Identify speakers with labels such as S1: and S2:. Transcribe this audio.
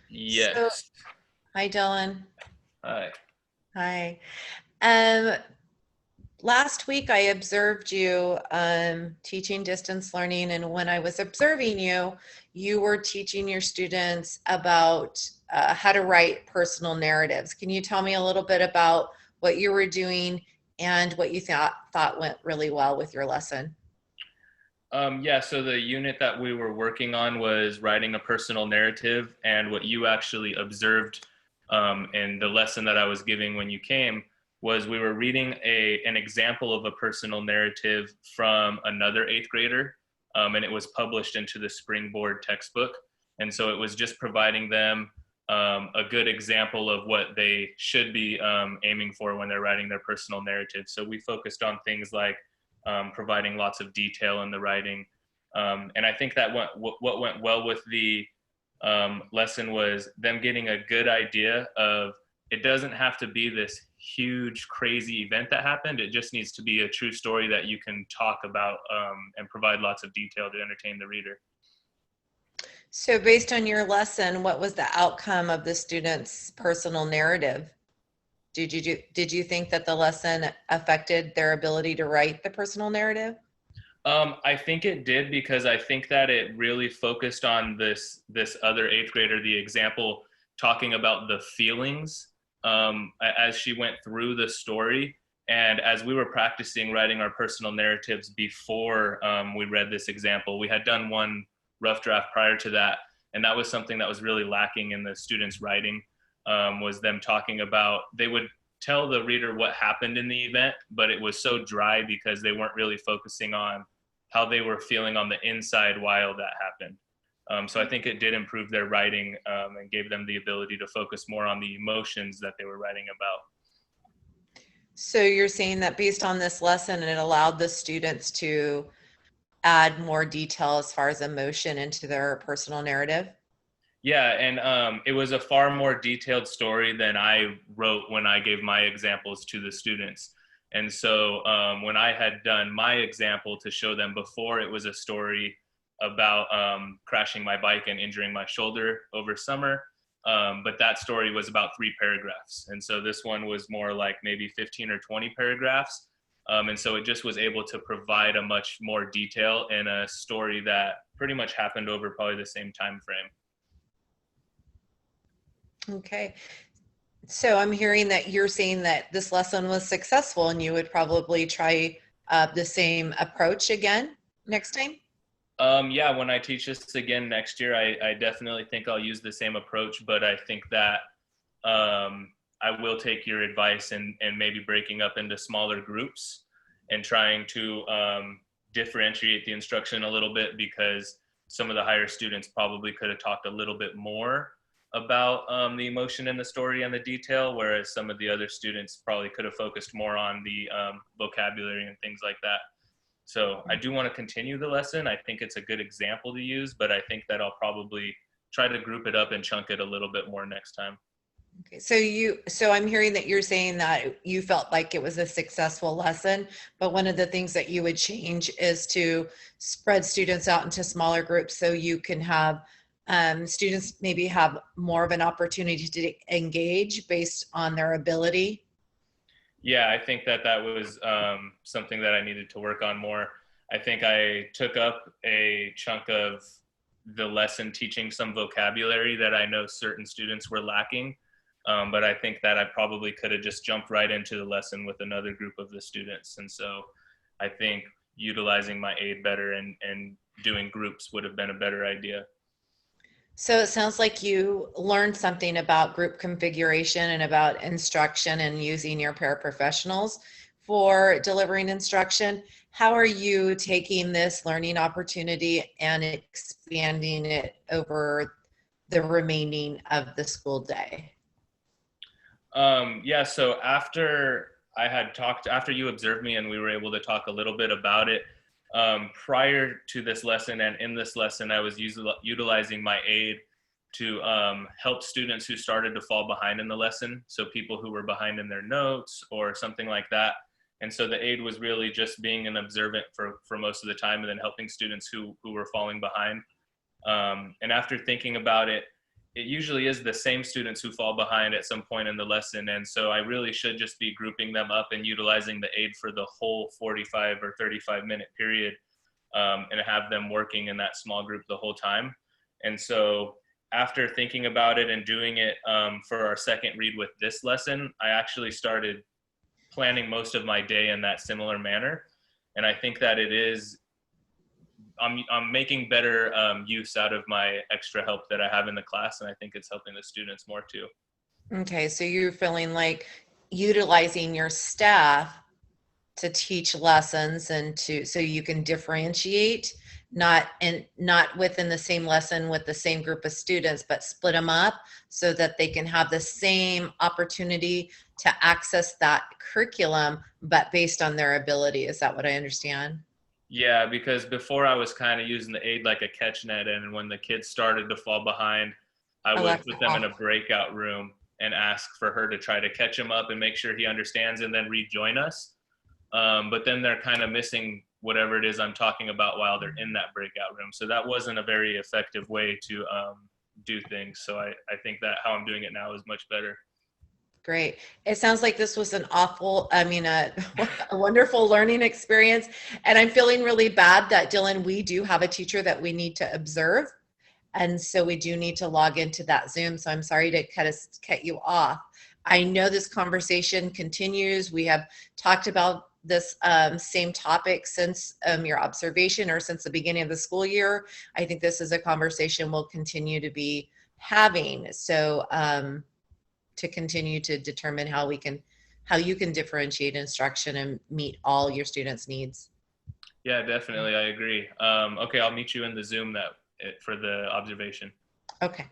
S1: So,
S2: Yes.
S1: hi, Dylan.
S2: Hi.
S1: Hi. Um, Last week I observed you teaching distance learning, and when I was observing you, you were teaching your students about how to write personal narratives. Can you tell me a little bit about what you were doing and what you thought went really well with your lesson?
S2: Yeah, so the unit that we were working on was writing a personal narrative, and what you actually observed in the lesson that I was giving when you came was we were reading an example of a personal narrative from another eighth grader, and it was published into the Springboard textbook. And so it was just providing them a good example of what they should be aiming for when they're writing their personal narrative. So we focused on things like providing lots of detail in the writing. And I think that what went well with the lesson was them getting a good idea of it doesn't have to be this huge, crazy event that happened. It just needs to be a true story that you can talk about and provide lots of detail to entertain the reader.
S1: So, based on your lesson, what was the outcome of the students' personal narrative? Did you think that the lesson affected their ability to write the personal narrative?
S2: I think it did because I think that it really focused on this other eighth grader, the example talking about the feelings as she went through the story. And as we were practicing writing our personal narratives before we read this example, we had done one rough draft prior to that, and that was something that was really lacking in the students' writing. Was them talking about they would tell the reader what happened in the event, but it was so dry because they weren't really focusing on how they were feeling on the inside while that happened. So I think it did improve their writing and gave them the ability to focus more on the emotions that they were writing about.
S1: So you're saying that based on this lesson, it allowed the students to add more detail as far as emotion into their personal narrative?
S2: Yeah, and it was a far more detailed story than I wrote when I gave my examples to the students. And so when I had done my example to show them before, it was a story about crashing my bike and injuring my shoulder over summer. But that story was about 3 paragraphs. And so this one was more like maybe 15 or 20 paragraphs. And so it just was able to provide a much more detail in a story that pretty much happened over probably the same time frame.
S1: Okay. So I'm hearing that you're saying that this lesson was successful and you would probably try the same approach again next time?
S2: Yeah, when I teach this again next year, I definitely think I'll use the same approach, but I think that I will take your advice and maybe breaking up into smaller groups and trying to differentiate the instruction a little bit because some of the higher students probably could have talked a little bit more about the emotion in the story and the detail, whereas some of the other students probably could have focused more on the vocabulary and things like that. So I do want to continue the lesson. I think it's a good example to use, but I think that I'll probably try to group it up and chunk it a little bit more next time.
S1: Okay, so I'm hearing that you're saying that you felt like it was a successful lesson, but one of the things that you would change is to spread students out into smaller groups so you can have students maybe have more of an opportunity to engage based on their ability.
S2: Yeah, I think that that was something that I needed to work on more. I think I took up a chunk of the lesson teaching some vocabulary that I know certain students were lacking. But I think that I probably could have just jumped right into the lesson with another group of the students. And so I think utilizing my aid better and doing groups would have been a better idea.
S1: So it sounds like you learned something about group configuration and about instruction and using your paraprofessionals for delivering instruction. How are you taking this learning opportunity and expanding it over the remaining of the school day?
S2: Yeah, so after you observed me and we were able to talk a little bit about it, prior to this lesson and in this lesson, I was utilizing my aid to help students who started to fall behind in the lesson. So people who were behind in their notes or something like that. And so the aid was really just being an observant for most of the time and then helping students who were falling behind. And after thinking about it, it usually is the same students who fall behind at some point in the lesson. And so I really should just be grouping them up and utilizing the aid for the whole 45 or 35-minute period, and have them working in that small group the whole time. And so after thinking about it and doing it for our second read with this lesson, I actually started planning most of my day in that similar manner. And I think that I'm making better use out of my extra help that I have in the class, and I think it's helping the students more too.
S1: Okay, so you're feeling like utilizing your staff to teach lessons and so you can differentiate, not within the same lesson with the same group of students, but split them up so that they can have the same opportunity to access that curriculum, but based on their ability. Is that what I understand?
S2: Yeah, because before I was kind of using the aid like a catch net, and when the kids started to fall behind, I
S1: Oh,
S2: would
S1: that's
S2: put them in a breakout room and ask for her to try to catch him up and make sure he understands and then rejoin us. But then they're kind of missing whatever it is I'm talking about while they're in that breakout room. So that wasn't a very effective way to do things. So I think that how I'm doing it now is much better.
S1: great. It sounds like this was a wonderful learning experience. And I'm feeling really bad that, Dylan, we do have a teacher that we need to observe. And so we do need to log into that Zoom. So I'm sorry to cut you off. I know this conversation continues. We have talked about this same topic since your observation or since the beginning of the school year. I think this is a conversation we'll continue to be having. So to continue to determine how you can differentiate instruction and meet all your students' needs.
S2: Yeah, definitely. I agree. Okay, I'll meet you in the Zoom for the observation.
S1: Okay.